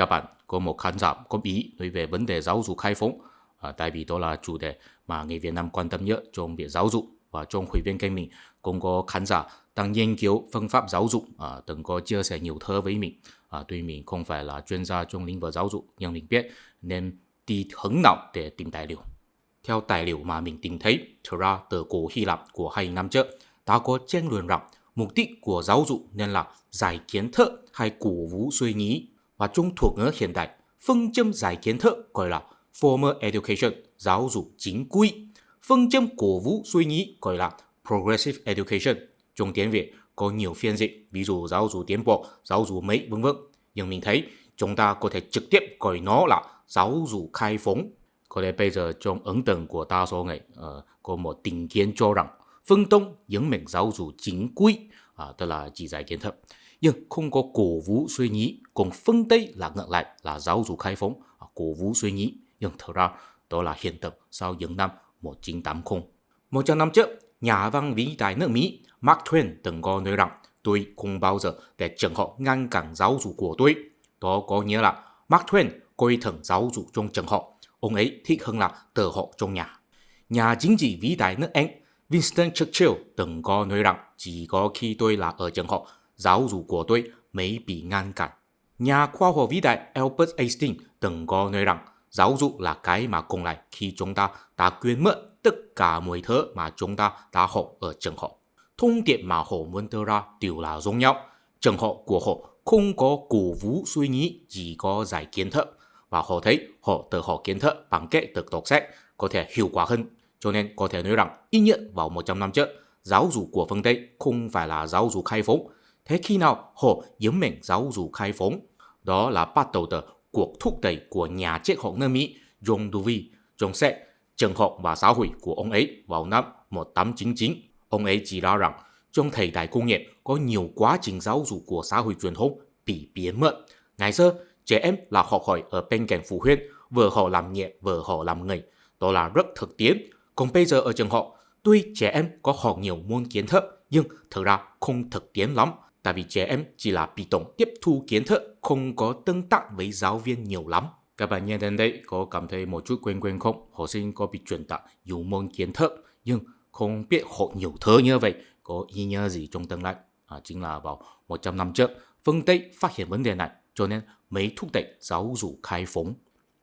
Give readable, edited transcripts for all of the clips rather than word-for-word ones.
Chào bạn, có một khán giả góp ý đối về vấn đề giáo dục khai phóng, tại vì đó là chủ đề mà người Việt Nam quan tâm nhất trong việc giáo dục, và trong hội viên kênh mình cũng có khán giả đang nghiên cứu phương pháp giáo dục, từng có chia sẻ nhiều thứ với mình. Tuy mình không phải là chuyên gia trong lĩnh vực giáo dục nhưng mình biết nên đi hướng nào để tìm tài liệu. Theo tài liệu mà mình tìm thấy, thực ra từ cổ Hy Lạp của 2.000 năm trước đã có tranh luận rằng mục đích của giáo dục nên là giải kiến thức hay cổ vũ suy nghĩ. Và trong thuật ngữ hiện đại, phương châm giải kiến thức gọi là formal education, giáo dục chính quy. Phương châm cổ vũ suy nghĩ gọi là progressive education. Trong tiếng Việt có nhiều phiên dịch, ví dụ giáo dục tiến bộ, giáo dục mới, vân vân. Nhưng mình thấy chúng ta có thể trực tiếp gọi nó là giáo dục khai phóng. Có lẽ bây giờ trong ấn tượng của đa số người có một định kiến cho rằng phương Đông nhấn mạnh giáo dục chính quy, tức là chỉ dạy kiến thức, nhưng không có cổ vũ suy nghĩ. Còn phương Tây là ngược lại, là giáo dục khai phóng, cổ vũ suy nghĩ. Nhưng thực ra đó là hiện tượng sau những năm 1980. 100 năm trước, nhà văn vĩ đại nước Mỹ Mark Twain từng có nói rằng tôi không bao giờ để trường học ngăn cản giáo dục của tôi. Đó có nghĩa là Mark Twain coi thường giáo dục trong trường học. Ông ấy thích hơn là tự học trong nhà. Nhà chính trị vĩ đại nước Anh Winston Churchill từng có nói rằng chỉ có khi tôi là ở trường học, giáo dục của tôi mới bị ngăn cản. Nhà khoa học vĩ đại Albert Einstein từng có nói rằng giáo dục là cái mà cùng lại khi chúng ta đã quên mất tất cả mọi thứ mà chúng ta đã học ở trường học. Thông điệp mà họ muốn đưa ra đều là giống nhau. Trường học của họ không có cổ vũ suy nghĩ, chỉ có giải kiến thức. Và họ thấy họ tự học kiến thức bằng cách tự đọc sách có thể hiệu quả hơn. Cho nên có thể nói rằng ít nhất vào 100 năm trước, giáo dục của phương Tây không phải là giáo dục khai phóng. Thế khi nào họ nhấn mạnh giáo dục khai phóng? Đó là bắt đầu từ cuộc thúc đẩy của nhà triết học nước Mỹ John Dewey trong sách Trường học và xã hội của ông ấy vào năm 1899. Ông ấy chỉ ra rằng trong thời đại công nghiệp có nhiều quá trình giáo dục của xã hội truyền thống bị biến mất. Ngày xưa, trẻ em là học hỏi ở bên cạnh phụ huynh, vừa họ làm nhẹ vừa họ làm người. Đó là rất thực tiễn. Còn bây giờ ở trường học, tuy trẻ em có học nhiều môn kiến thức nhưng thực ra không thực tiễn lắm. Tại vì trẻ em chỉ là bị động tiếp thu kiến thức, không có tương tác với giáo viên nhiều lắm. Các bạn nghe đến đây có cảm thấy một chút quen không? Học sinh có bị truyền tải nhiều môn kiến thức nhưng không biết học nhiều thứ như vậy có ý nghĩa gì trong tương lai. Chính là vào 100 năm trước, phương Tây phát hiện vấn đề này cho nên mới thúc đẩy giáo dục khai phóng.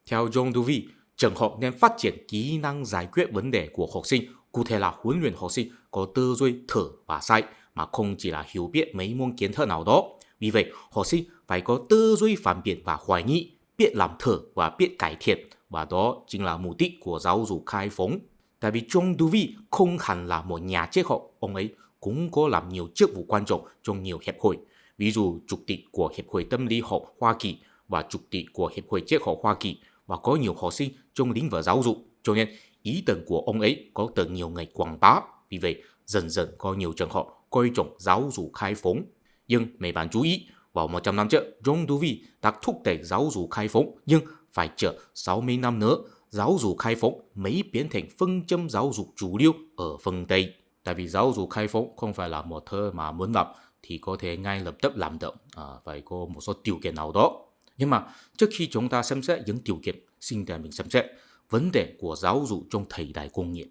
Theo John Dewey, trường học nên phát triển kỹ năng giải quyết vấn đề của học sinh, cụ thể là huấn luyện học sinh có tư duy thử và sai, mà không chỉ là hiểu biết mấy môn kiến thức nào đó. Vì vậy, học sinh phải có tư duy phản biện và hoài nghi, biết làm thử và biết cải thiện, và đó chính là mục đích của giáo dục khai phóng. Tại vì John Dewey không hẳn là một nhà triết học, ông ấy cũng có làm nhiều chức vụ quan trọng trong nhiều hiệp hội, ví dụ chủ tịch của Hiệp hội Tâm lý học Hoa Kỳ và chủ tịch của Hiệp hội Triết học Hoa Kỳ, và có nhiều học sinh trong lĩnh vực giáo dục, cho nên ý tưởng của ông ấy có được nhiều người quảng bá. Vì vậy, dần dần có nhiều trường học coi trọng giáo dục khai phóng. Nhưng mấy bạn chú ý, vào 100 năm trước, John Dewey đã thúc đẩy giáo dục khai phóng, nhưng phải chờ 60 năm nữa, giáo dục khai phóng mới biến thành phương châm giáo dục chủ lưu ở phương Tây. Tại vì giáo dục khai phóng không phải là một thứ mà muốn làm thì có thể ngay lập tức làm được, phải có một số điều kiện nào đó. Nhưng mà trước khi chúng ta xem xét những điều kiện, xin để mình xem xét vấn đề của giáo dục trong thời đại công nghiệp.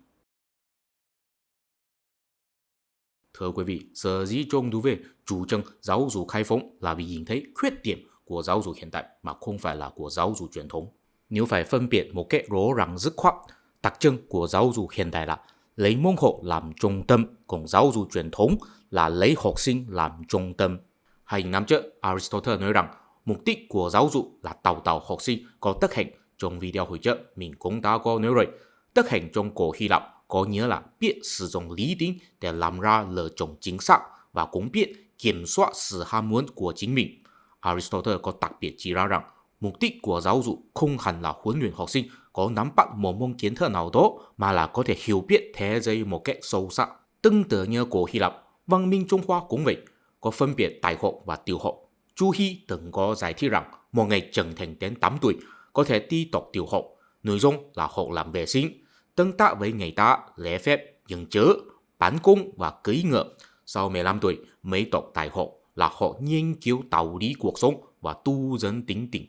Thưa quý vị, sở dĩ John Dewey chủ trương giáo dục khai phóng là vì nhìn thấy khuyết điểm của giáo dục hiện đại mà không phải là của giáo dục truyền thống. Nếu phải phân biệt một cách rõ ràng dứt khoát, đặc trưng của giáo dục hiện đại là lấy môn học làm trung tâm, còn giáo dục truyền thống là lấy học sinh làm trung tâm. 2.000 năm trước, Aristotle nói rằng mục đích của giáo dục là đào tạo học sinh có đức hạnh. Trong video hồi trước, mình cũng đã có nói rồi. Đức hạnh trong cổ Hy Lạp có nghĩa là biết sử dụng lý tính để làm ra lựa chọn chính xác và cũng biết kiểm soát sự ham muốn của chính mình. Aristotle có đặc biệt chỉ ra rằng mục đích của giáo dục không hẳn là huấn luyện học sinh có nắm bắt một môn kiến thức nào đó, mà là có thể hiểu biết thế giới một cách sâu sắc. Tương tự như cổ Hy Lạp, văn minh Trung Hoa cũng vậy, có phân biệt đại học và tiểu học. Chu Hy từng có giải thích rằng một ngày trưởng thành đến 8 tuổi có thể đi đọc tiểu học, nội dung là học làm vệ sinh, tương tác với người ta, lễ phép, dân chữ, bán công và cưỡi ngựa. Sau 15 tuổi mới đọc đại học là họ nghiên cứu đạo lý cuộc sống và tu dưỡng tính tình.